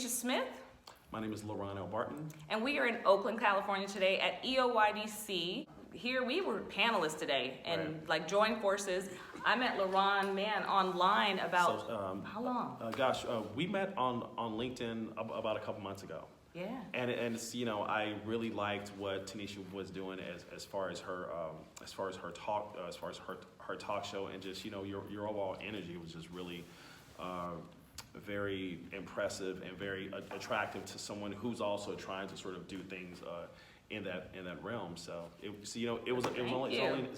Tanisha Smith. My name is LaRon L. Barton. And we are in Oakland, California today at EOYDC. Here we were panelists today and like joined forces. I met LaRon, online about how long? We met on LinkedIn about a couple months ago. Yeah. And it's, I really liked what Tanisha was doing as far as her talk show, and just your overall energy was just really very impressive and very attractive to someone who's also trying to sort of do things in that realm. So it's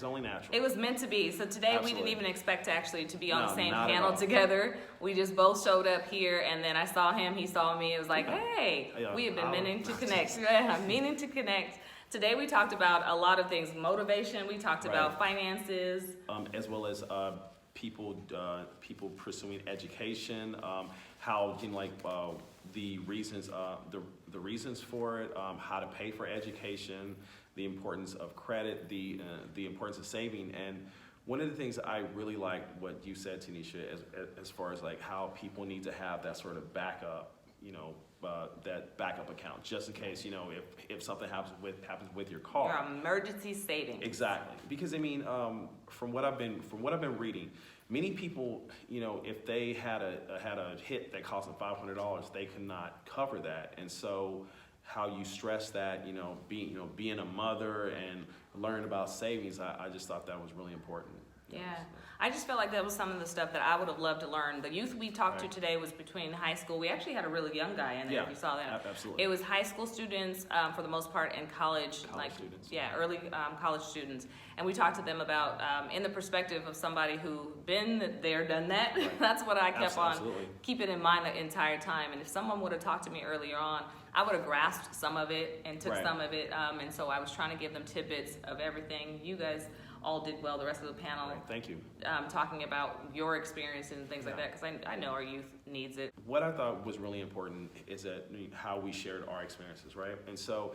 only natural. It was meant to be. So today Absolutely. We didn't even expect to be on the same not panel together. We just both showed up here, and then I saw him, he saw me. It was like, hey, we have been meaning to connect. Meaning to connect. Today we talked about a lot of things: motivation. We talked about finances, as well as people pursuing education. How the reasons the reasons for it, how to pay for education, the importance of credit, the importance of saving. And one of the things I really like what you said, Tanisha, as far as like how people need to have that sort of backup, that backup account, just in case, if something happens with your car. Your emergency savings. Exactly, because from what I've been reading, many people, if they had a hit that cost them $500, they could not cover that. And so, how you stress that, being a mother and learn about savings, I just thought that was really important. Yeah, I just felt like that was some of the stuff that I would have loved to learn. The youth we talked to today was between high school. We actually had a really young guy in there, if you saw that. Absolutely. It was high school students for the most part, and college students. Yeah, early college students. And we talked to them about, in the perspective of somebody who been there, done that. Right. That's what I kept on keeping in mind the entire time. And if someone would have talked to me earlier on, I would have grasped some of it and took some of it. And so I was trying to give them tidbits of everything. You guys all did well, the rest of the panel. Right, thank you. Talking about your experience and things like that, because I know our youth needs it. What I thought was really important is that how we shared our experiences, right? And so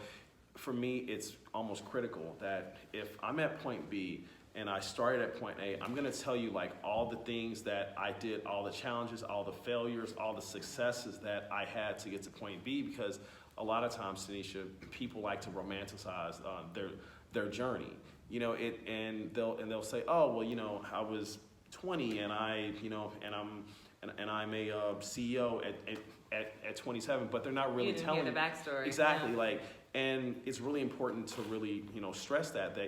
for me, it's almost critical that if I'm at point B and I started at point A, I'm gonna tell you like all the things that I did, all the challenges, all the failures, all the successes that I had to get to point B, because a lot of times, Tanisha, people like to romanticize their journey. And they'll say, oh, well, I was 20 and I'm a CEO at 27, but they're not really telling the backstory. Exactly, and it's really important to really, stress that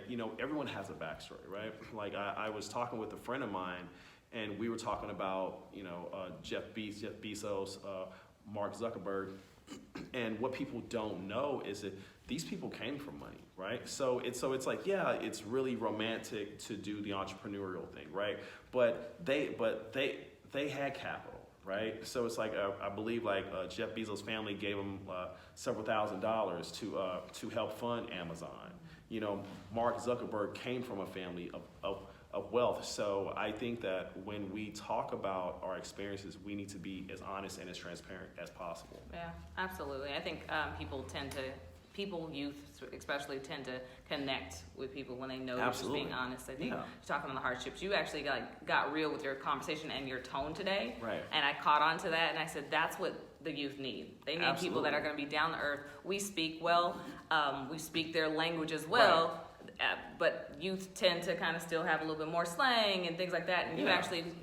everyone has a backstory, right? Like I was talking with a friend of mine, and we were talking about, Jeff Bezos, Mark Zuckerberg, and what people don't know is that these people came from money, right? So it's like, it's really romantic to do the entrepreneurial thing, right? But they had capital, right? So it's like I believe Jeff Bezos' family gave him several $1,000s to help fund Amazon. Mark Zuckerberg came from a family of wealth. So I think that when we talk about our experiences, we need to be as honest and as transparent as possible. Yeah, absolutely. I think youth especially tend to connect with people when they know you're just being honest. I think you're talking on the hardships. You actually got real with your conversation and your tone today. Right. And I caught on to that, and I said, that's what the youth need. They need people that are going to be down to earth. We speak well. We speak their language as well. Right. But youth tend to kind of still have a little bit more slang and things like that. And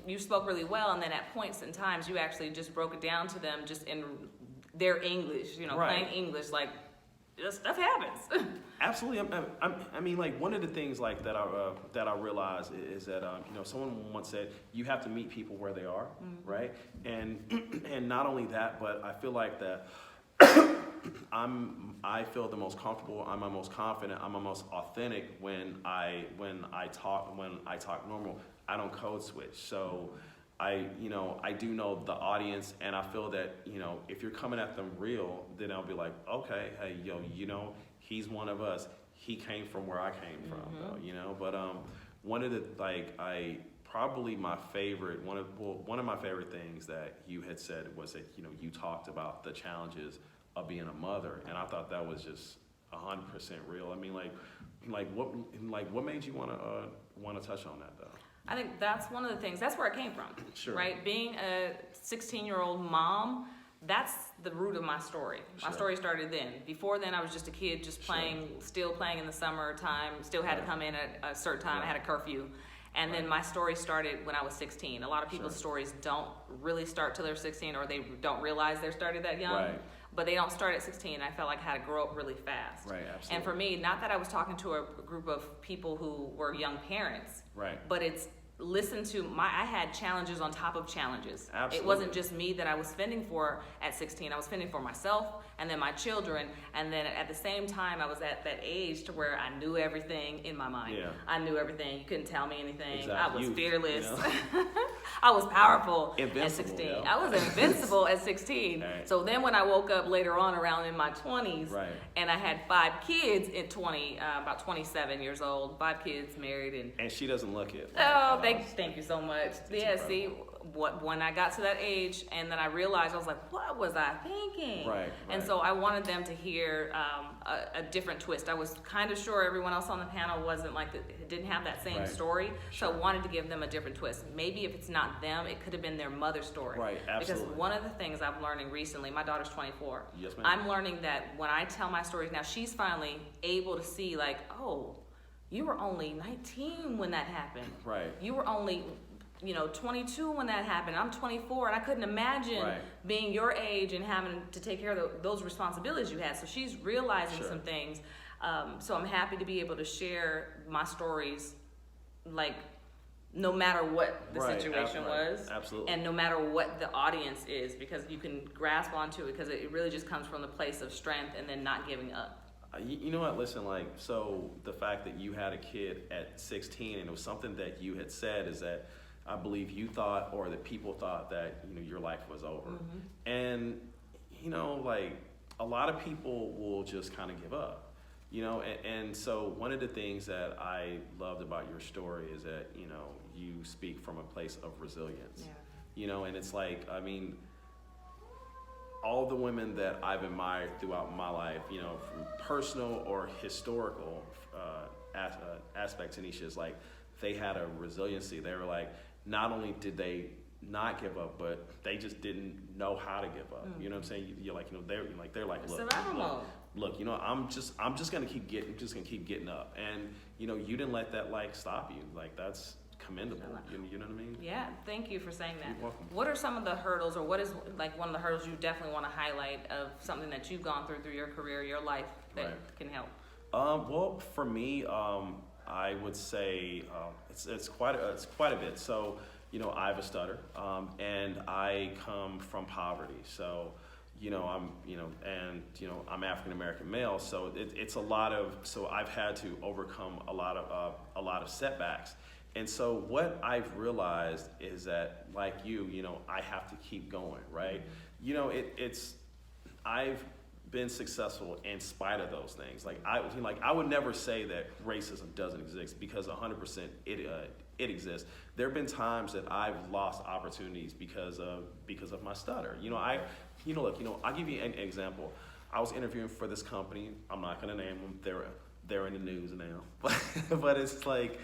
you spoke really well. And then at points and times, you actually just broke it down to them just in their English, plain English, like, stuff happens. Absolutely. I mean, one of the things that I realize is that someone once said you have to meet people where they are, right? And not only that, but I feel like that I feel the most comfortable. I'm the most confident. I'm the most authentic when I talk normal. I don't code switch. So I do know the audience, and I feel that, if you're coming at them real, then I'll be like, okay, hey, he's one of us. He came from where I came from, though, But one of the probably my favorite one of my favorite things that you had said was that you talked about the challenges of being a mother, and I thought that was just 100% real. I mean, what made you want to touch on that though? I think that's one of the things. That's where it came from. Sure. Right, being a 16-year-old mom that's the root of my story. My story started then. Before then, I was just a kid, just playing, still playing in the summertime, still had to come in at a certain time. I had a curfew. And then my story started when I was 16. A lot of people's stories don't really start till they're 16, or they don't realize they're started that young. Right. But they don't start at 16. I felt like I had to grow up really fast. Right, absolutely. And for me, not that I was talking to a group of people who were young parents, but it's listen to I had challenges on top of challenges. Absolutely. It wasn't just me that I was fending for at 16. I was fending for myself and then my children. And then at the same time, I was at that age to where I knew everything in my mind. Yeah. I knew everything. You couldn't tell me anything. Exactly. I was fearless. You know? I was powerful Invincible, at 16. yo. I was invincible at 16. Right. So then when I woke up later on around in my 20s, and I had 5 kids at about 27 years old, 5 kids married. And she doesn't look it. Oh, thank you so much. Yeah, see, when I got to that age and then I realized, I was like, what was I thinking? Right. And so I wanted them to hear a different twist. I was kind of sure everyone else on the panel wasn't like, didn't have that same story. So I wanted to give them a different twist. Maybe if it's not them, it could have been their mother's story. Right, absolutely. Because one of the things I'm learning recently, my daughter's 24. Yes, ma'am. I'm learning that when I tell my stories now, she's finally able to see like, oh, you were only 19 when that happened. Right. You were only 22 when that happened. I'm 24, and I couldn't imagine being your age and having to take care of those responsibilities you had. So she's realizing some things. So I'm happy to be able to share my stories, like no matter what the situation was, absolutely, and no matter what the audience is, because you can grasp onto it because it really just comes from the place of strength and then not giving up. You know what, listen, so the fact that you had a kid at 16 and it was something that you had said is that I believe you thought, or that people thought that, your life was over. Mm-hmm. And, a lot of people will just kind of give up, and so one of the things that I loved about your story is that, you speak from a place of resilience, and it's like, all the women that I've admired throughout my life, from personal or historical aspects, Tanisha, is like they had a resiliency. They were like, not only did they not give up, but they just didn't know how to give up. You know what I'm saying? You're like, they're like, look, I'm just gonna keep getting up, and you didn't let that stop you. That's commendable. You know what I mean? Yeah, thank you for saying that. You're welcome. What are some of the hurdles, or what is one of the hurdles you definitely want to highlight of something that you've gone through your career, your life, that can help? Well, for me, I would say it's quite a bit. So, I have a stutter, and I come from poverty. So, I'm African American male. So it's a lot of. So I've had to overcome a lot of setbacks. And so what I've realized is that, like you, I have to keep going, right? I've been successful in spite of those things. I would never say that racism doesn't exist, because 100% it exists. There have been times that I've lost opportunities because of my stutter. I'll give you an example. I was interviewing for this company. I'm not going to name them. They're in the news now, but it's like,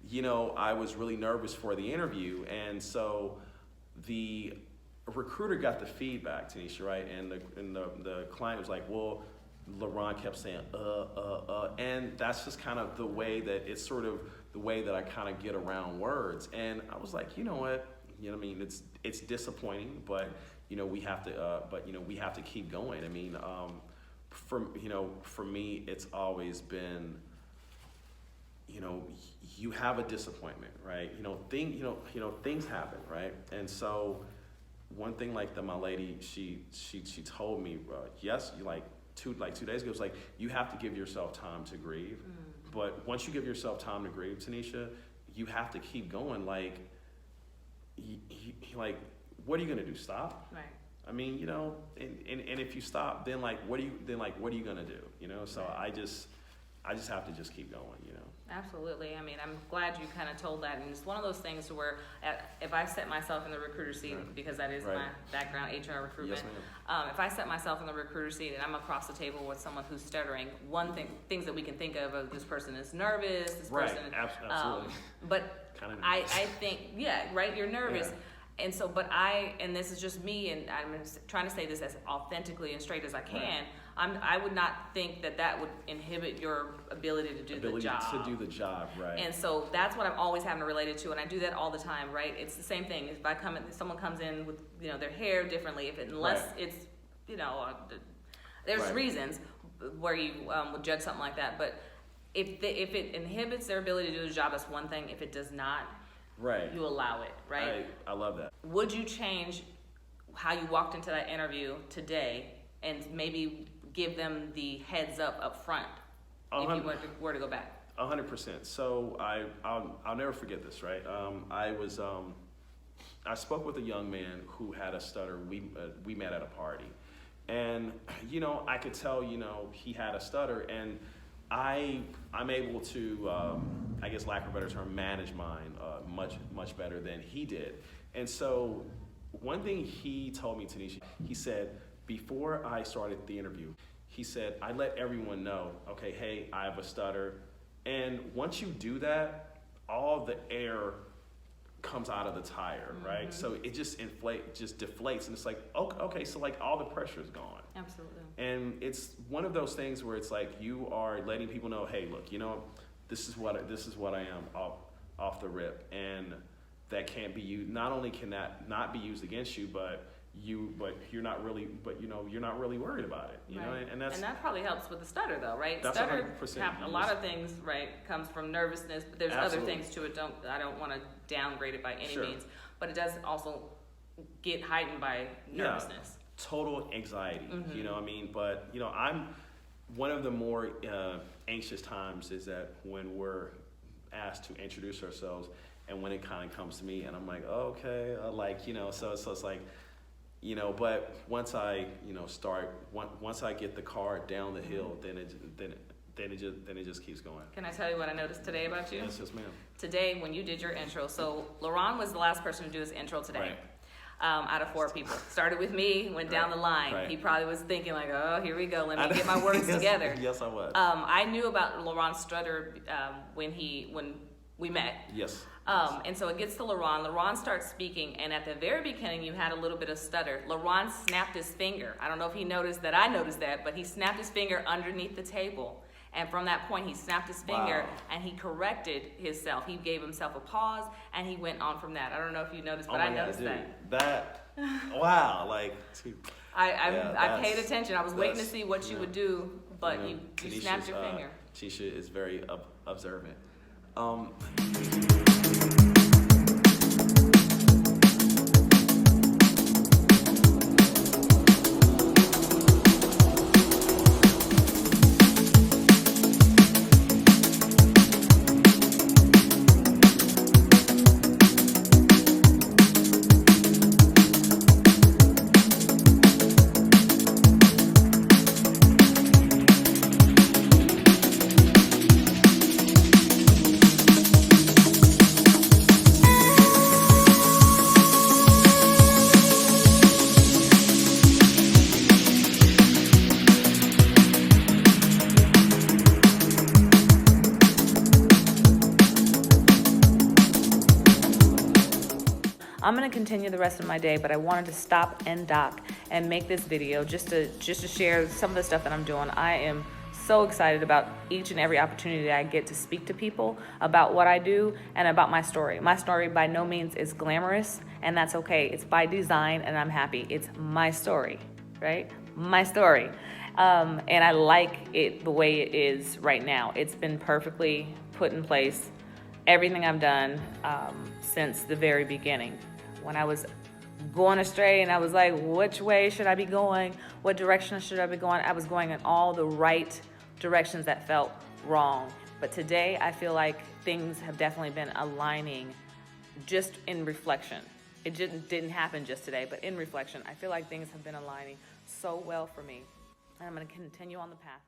I was really nervous for the interview, and so the recruiter got the feedback, Tanisha, right? And the client was like, well, LaRon kept saying, and that's just kind of the way that it's sort of the way that I kind of get around words. And I was like, you know what? It's disappointing, but we have to keep going. For me, it's always been, you have a disappointment, right? Things happen, right? And so one thing my lady, she told me, yes, 2 days ago, it was like, you have to give yourself time to grieve. But once you give yourself time to grieve, Tanisha, you have to keep going. What are you gonna do? Stop? Right. And if you stop, then what are you gonna do? So I just have to just keep going, Absolutely. I'm glad you kind of told that, and it's one of those things where if I set myself in the recruiter seat, because that is my background, HR recruitment. Yes, if I set myself in the recruiter seat and I'm across the table with someone who's stuttering, things that we can think of this person is nervous, this person, absolutely. But kind of I think, you're nervous. And so, and this is just me, and I'm trying to say this as authentically and straight as I can. Right. I would not think that would inhibit your ability to do the job. To do the job, right. And so that's what I'm always having to relate it to, and I do that all the time, right? It's the same thing. If someone comes in with, their hair differently, unless right. it's, there's right. reasons where you would judge something like that, but if it inhibits their ability to do the job, that's one thing. If it does not, right, you allow it, right? I love that. Would you change how you walked into that interview today and maybe give them the heads up front if you were to go back? 100%. So I'll never forget this, right? I spoke with a young man who had a stutter. We met at a party, and I could tell he had a stutter, and I'm able to, I guess, lack of a better term, manage mine much better than he did. And so one thing he told me, Tanisha, he said, before I started the interview, he said, I let everyone know, okay, hey, I have a stutter. And once you do that, all the air comes out of the tire, right? So it just deflates, and it's like, okay, so like all the pressure is gone. Absolutely. And it's one of those things where it's like you are letting people know, hey, look, this is what I am off the rip, and that can't be used. Not only can that not be used against you, but you're not really worried about it, right. and that probably helps with the stutter, though, right? That's stutter 100%. A lot of things, right, comes from nervousness, but there's Absolutely. other things to it. I don't want to downgrade it by any Sure. means, but it does also get heightened by nervousness. Yeah. Total anxiety, but I'm one of the more anxious times is that when we're asked to introduce ourselves, and when it kind of comes to me, and I'm like, okay, so it's like, but once I once I get the car down the hill, then it just keeps going. Can I tell you what I noticed today about you? Yes, ma'am. Today, when you did your intro, so LaRon was the last person to do his intro today. Right. Out of 4 people. Started with me, went down the line. Right. He probably was thinking like, oh, here we go, let me get my words together. Yes, I was. I knew about LaRon Strutter when we met. Yes. And so it gets to LaRon. LaRon starts speaking, and at the very beginning, you had a little bit of stutter. LaRon snapped his finger. I don't know if he noticed that I noticed that, but he snapped his finger underneath the table. And from that point, he snapped his finger, and he corrected himself. He gave himself a pause, and he went on from that. I don't know if you noticed, but I noticed that. Wow, I paid attention. I was waiting to see what you would do, but you snapped your finger. Tisha is very observant. I'm gonna continue the rest of my day, but I wanted to stop and dock and make this video just to share some of the stuff that I'm doing. I am so excited about each and every opportunity that I get to speak to people about what I do and about my story. My story by no means is glamorous, and that's okay. It's by design, and I'm happy. It's my story, right? My story. And I like it the way it is right now. It's been perfectly put in place. Everything I've done since the very beginning. When I was going astray and I was like, which way should I be going? What direction should I be going? I was going in all the right directions that felt wrong. But today I feel like things have definitely been aligning just in reflection. It didn't happen just today, but in reflection, I feel like things have been aligning so well for me. And I'm going to continue on the path.